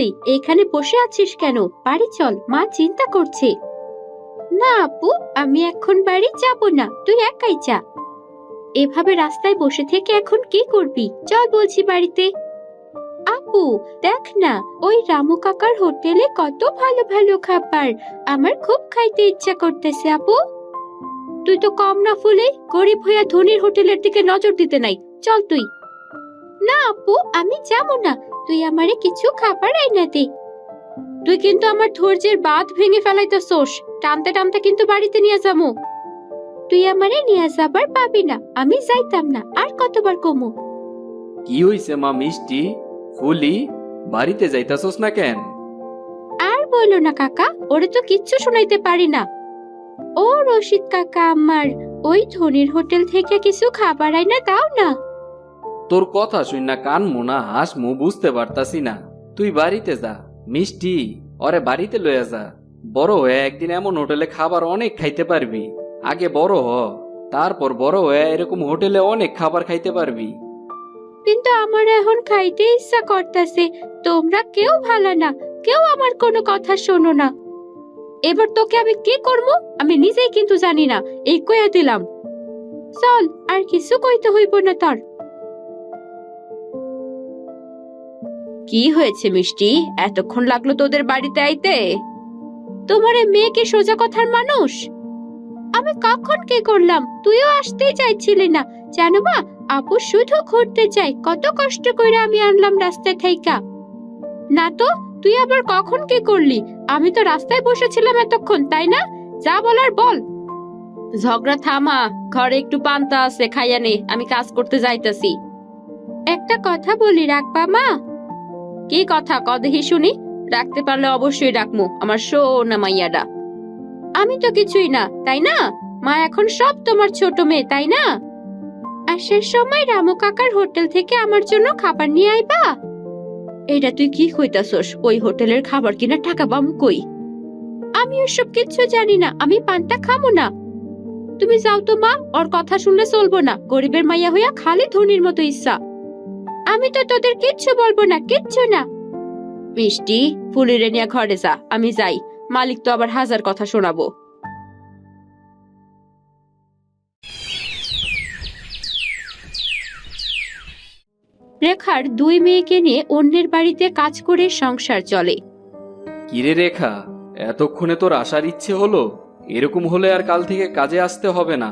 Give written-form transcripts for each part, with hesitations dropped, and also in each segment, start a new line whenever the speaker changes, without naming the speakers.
এই এখানে বসে আছিস কেন? বাড়ি চল, মা চিন্তা করছে। না আপু, আমি এখন বাড়ি যাব না, তুই একাই যা। এভাবে রাস্তায় বসে থেকে এখন কি করবি? চল বলছি বাড়িতে। আপু দেখ না, ওই রামু কাকার হোটেলে কত ভালো ভালো খাবার, আমার খুব খাইতে ইচ্ছা করতেছে। আপু তুই তো কম না ফুলে, গরিব হইয়া ধনীর হোটেলের দিকে নজর দিতে নাই। চল তুই। না আপু, আমি যাবো না, তুই আমারে কিছু খাবার আইনা দে। তুই কিন্তু আমার ধৈর্যের বাঁধ ভেঙে ফেলাইতেছস, টানতে টানতে কিন্তু বাড়িতে নিয়ে যাবো। তুই আমারে নিয়ে যাবার পাবি না, আমি যাইতাম না, আর কতবার কমু।
কি হইছে মা মিষ্টি? ফুলি, বাড়িতে যাইতাছস না কেন?
আর বলো না কাকা, ওরে তো কিচ্ছু শুনাইতে পারি না। ও রশিদ কাকা, আমার ওই ধনির হোটেল থেকে কিছু খাবার আইনা দাও না।
তোর কথা শুন না কান মোনা হাসমু বুঝতে পারতাছি না। তুই বাড়িতে যা মিষ্টি, ওরে বাড়িতে লইয়া যা। বড় হয়ে একদিন এমন হোটেলে খাবার অনেক খাইতে পারবি। আগে বড় হ, তারপর বড় হয়ে এরকম হোটেলে অনেক খাবার খাইতে পারবি।
কিন্তু আমার এখন খাইতে ইচ্ছা করতেছে, তোমরা কেউ ভালো না, কেউ আমার কোনো কথা শোনো না। এবার তোকে আমি কি করবো আমি নিজেই কিন্তু জানি না, এই কইয়া দিলাম। চল, আর কিছু কইতে হইব না তোর। কি হয়েছে মিষ্টি, এতক্ষণ লাগলো তোদের বাড়িতে আইতে? তোমার এই মেয়ে কি সোজা কথার মানুষ? আমি কখন কি করলাম? তুইও আসতেই চাইছিলি না, জানো মা, আপু শুধু ঘুরতে চাই, কত কষ্ট করে আমি আনলাম রাস্তায় থাইকা। না তো, তুই আবার কখন কি করলি? আমি তো রাস্তায় বসেছিলাম এতক্ষণ, তাই না? যা বলার বল। ঝগড়া থামা, ঘরে একটু পান্তা আছে, খাইয়া নে, আমি কাজ করতে যাইতাছি। একটা কথা বলি, রাখবা মা? কি কথা ক দেখি শুনি। রাখতে পারলে অবশ্যই রাখমু, আমার সোনা মাইয়াডা। আমি তো কিছুই না, তাই না? মা এখন সব তোমার ছোট মেয়ে, তাই না? আসার সময় রামু কাকার হোটেল থেকে আমার জন্য খাবার নিয়ে আইবা। এটা তুই কি কইতাছস? ওই হোটেলের খাবার কিনা টাকা পাম কই? আমি ওসব কিচ্ছু জানি না, আমি পান্তা খামো না। তুমি যাও তো মা, ওর কথা শুনলে চলবো না, গরিবের মাইয়া হইয়া খালি ধনির মতো ইচ্ছা। আমি তো তোদের কিচ্ছু বলবো না, কিচ্ছু না। মিষ্টি, ফুলিরে নিয়ে ঘরে যা, আমি যাই, মালিক তো আবার হাজার কথা শোনাবো। রেখার দুই মেয়েকে নিয়ে অন্যের বাড়িতে কাজ করে সংসার চলে।
কিরে রেখা, এতক্ষণে তোর আসার ইচ্ছে হলো? এরকম হলে আর কাল থেকে কাজে আসতে হবে না।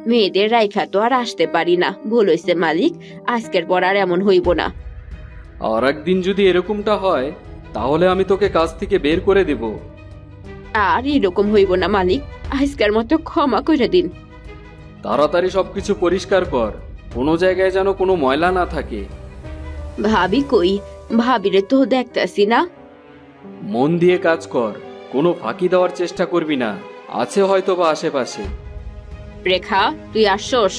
মেয়েদের রাইখা তো আর আসতে পারি না, ভুল হইছে মালিক, আজকের পর আর এমন হইব না।
আর একদিন যদি এরকমটা হয় তাহলে আমি তোকে কাজ থেকে বের করে দেব।
আর এরকম হইব না মালিক, আজকের মতো ক্ষমা করে দিন।
তাড়াতাড়ি সবকিছু পরিষ্কার কর, কোনো জায়গায় যেন কোনো ময়লা না থাকে।
ভাবি কই? ভাবিরে তো দেখতাছি না।
মন দিয়ে কাজ কর, কোনো ফাঁকি দেওয়ার চেষ্টা করবি না, আছে হয়তো বা আশেপাশে।
রেখা, তুই আসছস?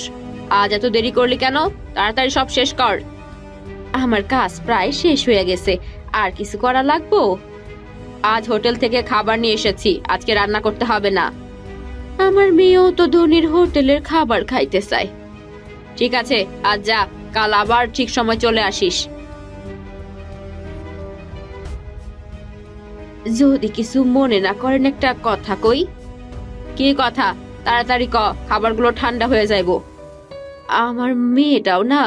আজ এত দেরি করলি কেন? তাড়াতাড়ি সব শেষ কর। আমার কাজ প্রায় শেষ হয়ে গেছে, আর কিছু করা লাগবো? আজ হোটেল থেকে খাবার নিয়ে এসেছি, আজকে রান্না করতে হবে না। আমার মেয়েও তো ধনির হোটেলের খাবার খাইতে চায়। ঠিক আছে, আজ যা, কাল আবার ঠিক সময় চলে আসিস। যদি কিছু মনে না করেন একটা কথা কই। কি কথা? তাড়াতাড়ি ক, খাবারগুলো ঠান্ডা হয়ে যাইবো। আমার মেয়েটাও না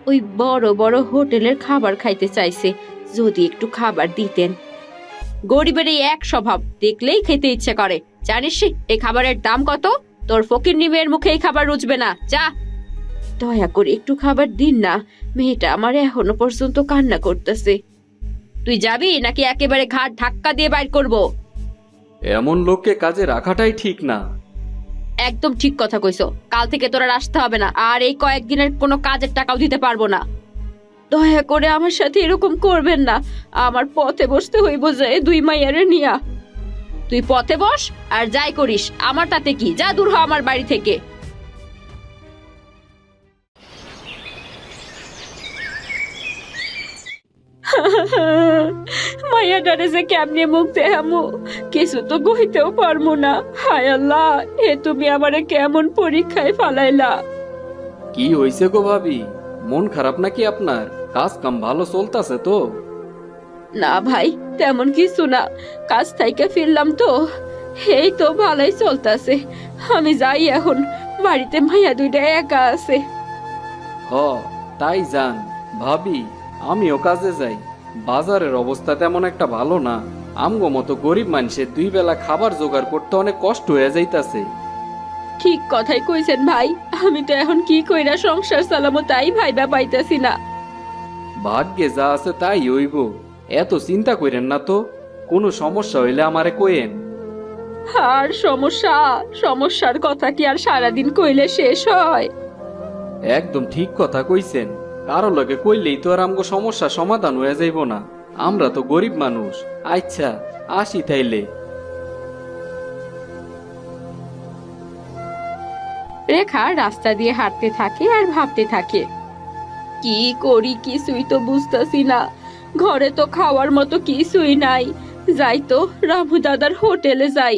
ওই বড় বড় হোটেলের খাবার খাইতে চাইছে, যদি একটু খাবার দিতেন। গরিবের এই এক স্বভাব, দেখলেই খেতে ইচ্ছে করে। জানিস এই খাবারের দাম কত? তোর ফকিন্নি মেয়ের মুখে এই খাবার রুচবে না, যা। দয়া করে একটু খাবার দিন না, মেয়েটা আমার এখনো পর্যন্ত কান্না করতেছে। তুই যাবি নাকি একেবারে ঘাট ধাক্কা দিয়ে বাইর করব?
এমন লোককে কাজে রাখাটাই ঠিক না।
একদম ঠিক কথা কইছো, কাল থেকে তোরা আসতে হবে না, আর এই কয়েকদিনের কোনো কাজের টাকাও দিতে পারবো না। দয়া করে আমার সাথে এরকম করবেন না, আমার পথে বসতে হইব যে দুই মাইয়ারে নিয়া। তুই পথে বস আর যাই করিস, আমার তাতে কি, যা দূর হ আমার বাড়ি থেকে। মাইয়া ডারে যে কেমনে মুখ দেখামু, কিছু তো কইতেও পারবো না। হায় আল্লাহ, এ তুমি আমারে কেমন পরীক্ষায় ফালাইলা।
কি হইছে গো ভাবি, মন খারাপ নাকি আপনার? কাজ কাম ভালো চলতেছে তো?
না ভাই, তেমন কিছু না, কাজ থেকে ফিরলাম তো, এই তো ভালোই চলতেছে। আমি যাই এখন, বাড়িতে মাইয়া দুইটা একা আছে।
হ, তাই যান। ভাবি, আমিও কাজে যাই। বাজারের অবস্থা তেমন একটা ভালো না। আমগো মতো গরিব মানুষের দুই বেলা খাবার জোগাড় করতে অনেক কষ্ট হয়ে যাইতাছে।
ঠিক কথাই কইছেন ভাই, আমি তো এখন কি কইরা সংসার চালামো তাই ভাইবা পাইতাছি না।
ভাগ্যে যা আছে তাই হইব, এত চিন্তা কইরেন না তো। কোনো সমস্যা হইলে আমারে কইেন।
আর সমস্যা, সমস্যার কথা কি আর সারাদিন কইলে শেষ হয়?
একদম ঠিক কথা কইছেন। কারো লগে কইলেই তো আর আমগো সমস্যা সমাধান হয়ে যাইব না। আমরা তো গরিব মানুষ। আচ্ছা, আসি তাইলে।
রেখা রাস্তা দিয়ে হাঁটতে থাকে আর ভাবতে থাকে, কি করি কিছুই তো বুঝতেছি না। ঘরে তো খাওয়ার মতো কিছুই নাই। যাই তো রামু দাদার হোটেলে যাই।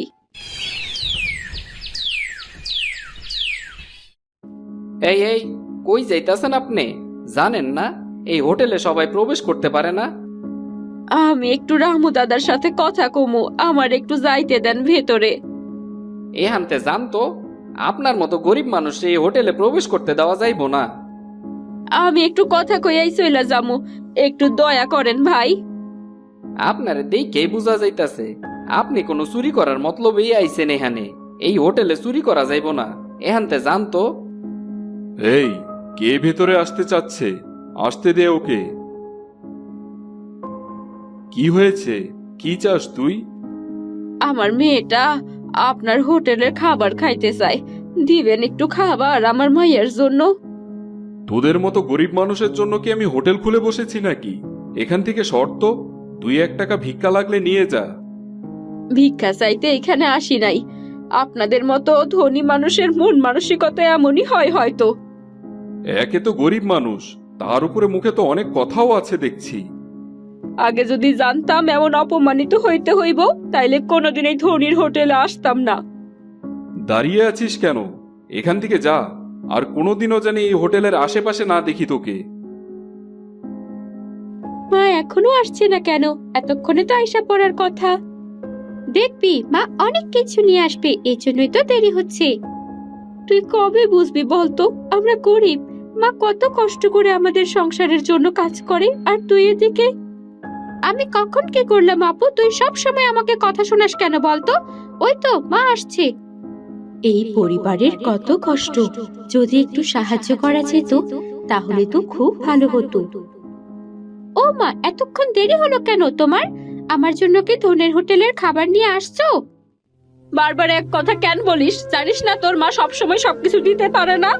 এই এই, কই যাইতাছেন আপনি? জানেন না এই হোটেলে সবাই প্রবেশ করতে পারে না?
আমি একটু রামু দাদার সাথে কথা কমু, আমার একটু যাইতে দেন ভেতরে।
এহানতে যান তো। আপনার মতো গরিব মানুষ এই হোটেলে প্রবেশ করতে দেওয়া যাইব না।
আমি একটু কথা কইয়াই চইলা যামু, একটু দয়া করেন ভাই।
আপনারে দেখেই বোঝা যাইতাছে আপনি কোনো চুরি করার মতলবেই আইছেন এখানে। এই হোটেলে চুরি করা যাইব না। এহানতে যান তো।
এই, কে ভেতরে আসতে চাচ্ছে? আসতে দে ওকে। কি হয়েছে? কি চাস তুই?
আমার মেয়েটা আপনার হোটেলের খাবার খাইতে চায়, দিবেন একটু খাবার আমার মায়ের জন্য?
তোদের মতো গরিব মানুষের জন্য কি আমি হোটেল খুলে বসেছি নাকি? এখান থেকে শর্ত, 2-1 টাকা ভিক্ষা লাগলে নিয়ে যা।
ভিক্ষা চাইতে এখানে আসি নাই। আপনাদের মতো ধনী মানুষের মন মানসিকতা এমনই হয় হয়তো।
একে তো গরিব মানুষ, তার উপরে মুখে তো অনেক কথাও আছে দেখছি।
আগে যদি জানতাম এমন অপমানিত হইতে হইব, তাইলে কোনোদিন এই ধনীর হোটেলে আসতাম না।
দাঁড়িয়ে আছিস কেন? এখান থেকে যা, আর কোনোদিনও জানি এই হোটেলের আশেপাশে না দেখি তোকে।
মা এখনো আসছে না কেন? এতক্ষণে তো আইসা পড়ার কথা। দেখবি মা অনেক কিছু নিয়ে আসবে, এই জন্যই তো দেরি হচ্ছে। তুই কবে বুঝবি বলতো, আমরা গরিব। মা কত কষ্ট করে আমাদের সংসারের জন্য কাজ করে, আর তুই এদিকে। আমি কখন কি করলাম আপু? তুই সব সময় আমাকে কথা শোনাস কেন বলতো? ওই তো মা আসছে। এই পরিবারের কত কষ্ট, যদি একটু সাহায্য করা যেত তাহলে তো খুব ভালো হতো। ও মা, এতক্ষণ দেরি হলো কেন তোমার? আমার জন্য কি ধনের হোটেলের খাবার নিয়ে আসছো? বারবার এক কথা কেন বলিস? জানিস না তোর মা সবসময় সবকিছু দিতে পারে না?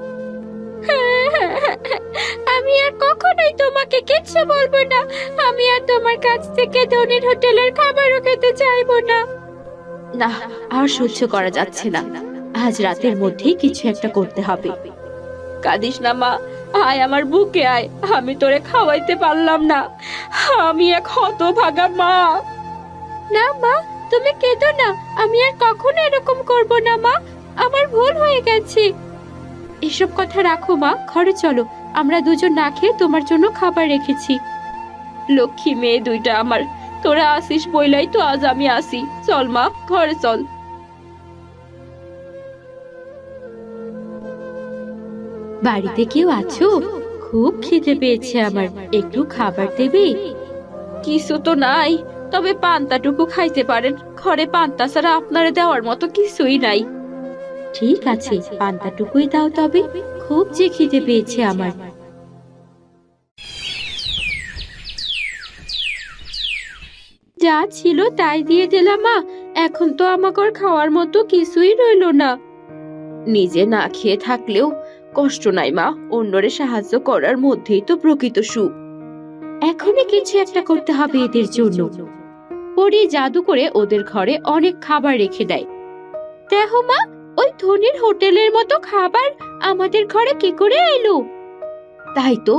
আমি আর কখনোই তোমাকে কিচ্ছু বলবো না। আমি আর তোমার কাছ থেকে ধনের হোটেলের খাবারও খেতে চাইবো না। না, আর সহ্য করা যাচ্ছে না। আজ রাতের মধ্যেই কিছু একটা করতে হবে। কাঁদিস না মা, আয় আমার বুকে আয়। আমি তোরে খাওয়াইতে পারলাম না, আমি এক হতভাগা মা। না মা, তুমি কেঁদো না। আমি আর কখনো এরকম করব না মা, আমার ভুল হয়ে গেছে। এসব কথা রাখো মা, ঘরে চলো। আমরা দুজন না খেয়ে তোমার জন্য খাবার রেখেছি। লক্ষ্মী মেয়ে দুইটা আমার, তোরা আসিস বইলাই তো আজ আমি আসি। চল মা, ঘরে চল। বাড়িতে কেউ আছো? খুব খিদে পেয়েছে আমার, একটু খাবার দেবে? কিছু তো নাই, তবে পান্তাটুকু খাইতে পারেন। ঘরে পান্তা ছাড়া আপনারে দেওয়ার মতো কিছুই নাই। ঠিক আছে, পান্তাটুকুই দাও তবে, খুব যে খিদে পেয়েছে আমার। যা ছিল তাই দিয়ে দিলাম মা, এখন তো আমাকে খাওয়ার মতো কিছুই রইলো না। নিজে না খেয়ে থাকলেও কষ্ট নাই মা, অন্যরে সাহায্য করার মধ্যেই তো প্রকৃত সুখ। এখনই কিছু একটা করতে হবে এদের জন্য। পরি জাদু করে ওদের ঘরে অনেক খাবার রেখে দেয়। দেখো মা, ওই ধনীর হোটেলের মতো খাবার আমাদের ঘরে কি করে এলো? তাই তো,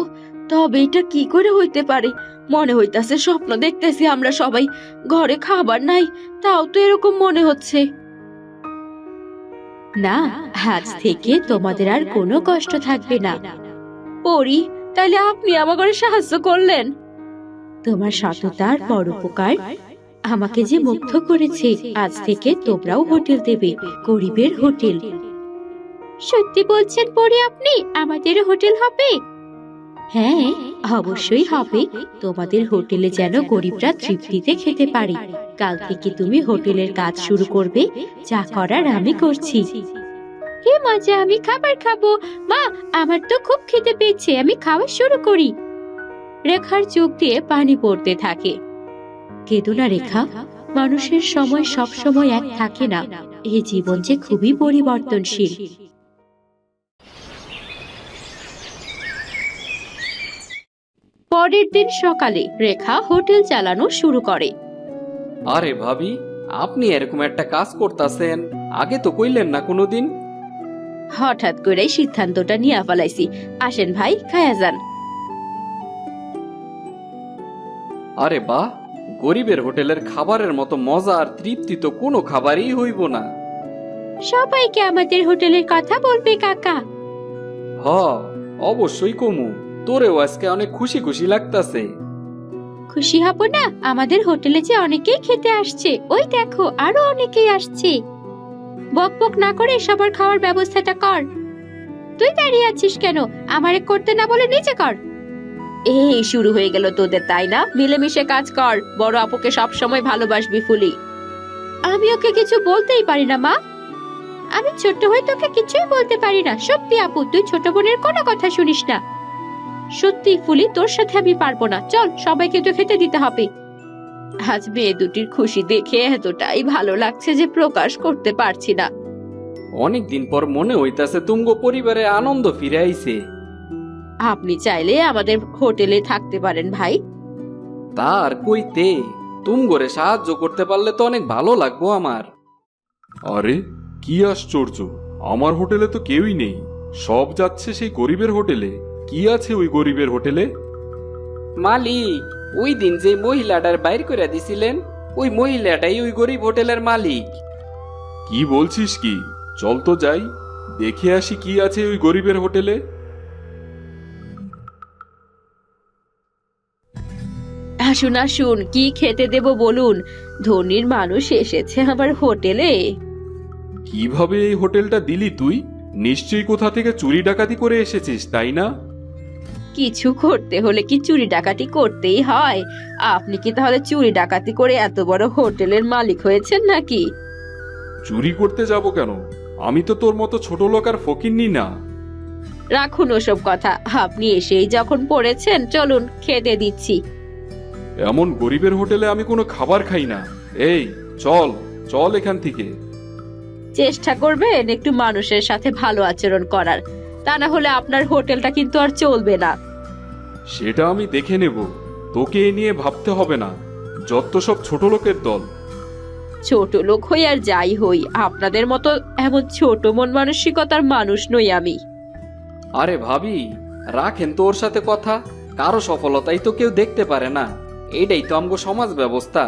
তবে এটা কি করে হইতে পারে? মনে হইতাছে স্বপ্ন দেখতেছি আমরা সবাই। ঘরে খাবার নাই, তাও তো এরকম মনে হচ্ছে। না, আজ থেকে তোমাদের আর কোনো কষ্ট থাকবে না। পরি, তাইলে আপনি আমার ঘরে সাহায্য করলেন? তোমার সততা আর পরোপকার আমাকে যে মুগ্ধ করেছে। আজ থেকে তোমরাও হোটেল দেবে, গরিবের হোটেল। সত্যি বলছেন পরি আপনি? আমাদের হোটেল হবে? হ্যাঁ, অবশ্যই হবে। তোমাদের হোটেলে যেন গরিবরা তৃপ্তিতে খেতে পারে। কাল থেকে তুমি হোটেলের কাজ শুরু করবে, যা করার আমি করছি। কি মজা, আমি খাবার খাবো। মা, আমার তো খুব খিদে পেয়েছে, আমি খাওয়া শুরু করি। রেখার চোখ দিয়ে পানি পড়তে থাকে। কেঁদো না রেখা, মানুষের সময় সব সময় এক থাকে না। এই জীবন যে খুবই পরিবর্তনশীল। পরের দিন সকালে রেখা হোটেল চালানো শুরু করে।
আরে ভাবি, আপনি এরকম একটা কাজ করতাছেন, আগে তো কইলেন না কোনোদিন।
হঠাৎ করে সিদ্ধান্তটা নিয়ে ফেলাইছি। আসেন ভাই, খায়া যান।
আরে বাহ, গরিবের হোটেলের খাবারের মতো মজা আর তৃপ্তি তো কোনো খাবারই হইব না।
সবাইকে আমাদের হোটেলের কথা বলবে কাকা।
হ, অবশ্যই কমু। তোরেও আজকে অনেক খুশি খুশি লাগতাছে।
খুশি হব না? আমাদের হোটেলে যে অনেকেই খেতে আসছে, ওই দেখো আরো অনেকেই আসছে। বক বক না করে সবার খাওয়ার ব্যবস্থাটা কর। তুই দাঁড়িয়ে আছিস কেন? আমারে করতে না বলে নিচে কর। এই শুরু হয়ে গেল তোদের, তাই না? মিলেমিশে কাজ কর। বড় আপুকে সব সময় ভালোবাসবি ফুলি। আমি ওকে কিছু বলতেই পারি না মা। আমি ছোট হয়ে তোকে কিছুই বলতে পারি না। সত্যি আপু, তুই ছোট বোনের কোনো কথা শুনিস না। সত্যি ফুলি, তোর সাথে আমি পারবো না। চল, সবাইকে তো খেতে দিতে হবে। আজ মেয়ে দুটির খুশি দেখে এতটাই ভালো লাগছে যে প্রকাশ করতে পারছি না।
অনেকদিন পর মনে হইতাছে তুমগো পরিবারে আনন্দ ফিরে আইছে।
আপনি চাইলে আমাদের হোটেলে থাকতে পারেন ভাই।
তার কইতে, তুমগোরে সাহায্য করতে পারলে তো অনেক ভালো লাগবো আমার।
আরে কি আশ্চর্য, আমার হোটেলে তো কেউই নেই, সব যাচ্ছে সেই গরিবের হোটেলে। কি আছে ওই গরিবের হোটেলে?
মালিক, ওই দিন যে মহিলাটার বাইর করে দিছিলেন, ওই মহিলাটাই ওই গরিব হোটেলের মালিক।
কি বলছিস কি? চল তো যাই, দেখে আসি কি আছে ওই গরিবের হোটেলে।
আসুন আসুন, কি খেতে দেব বলুন? ধনীর মানুষ এসেছে আমার হোটেলে।
কিভাবে এই হোটেলটা দিলি তুই? নিশ্চয়ই কোথা থেকে চুরি ডাকাতি করে এসেছিস, তাই না?
কিছু করতে হলে কি চুরি ডাকাতি করতেই হয়? আপনি কি তাহলে চুরি ডাকাতি করে এত বড় হোটেলের মালিক হয়েছেন নাকি?
চুরি করতে যাব কেন? আমি তো তোর মতো ছোট লোক আর ফকিন্নি না।
রাখুন ওসব কথা। আপনি এসেই যখন পড়েছেন, চলুন খেতে দিচ্ছি।
এমন গরিবের হোটেলে আমি কোনো খাবার খাই না। এই চল, চল এখান থেকে।
চেষ্টা করবেন একটু মানুষের সাথে ভালো আচরণ করার, তা না হলে আপনার হোটেলটা কিন্তু আর চলবে না।
সেটা আমি দেখে নেব, তোকে এ নিয়ে ভাবতে হবে না। যত সব ছোট লোকের দল।
ছোট লোক হই আর যাই হই, আপনাদের মতো এমন ছোট মন মানসিকতার মানুষ নই আমি।
আরে ভাবি, রাখেন তো ওর সাথে কথা। কারো সফলতাই তো কেউ দেখতে পারে না, এটাই তো আমগো সমাজ ব্যবস্থা।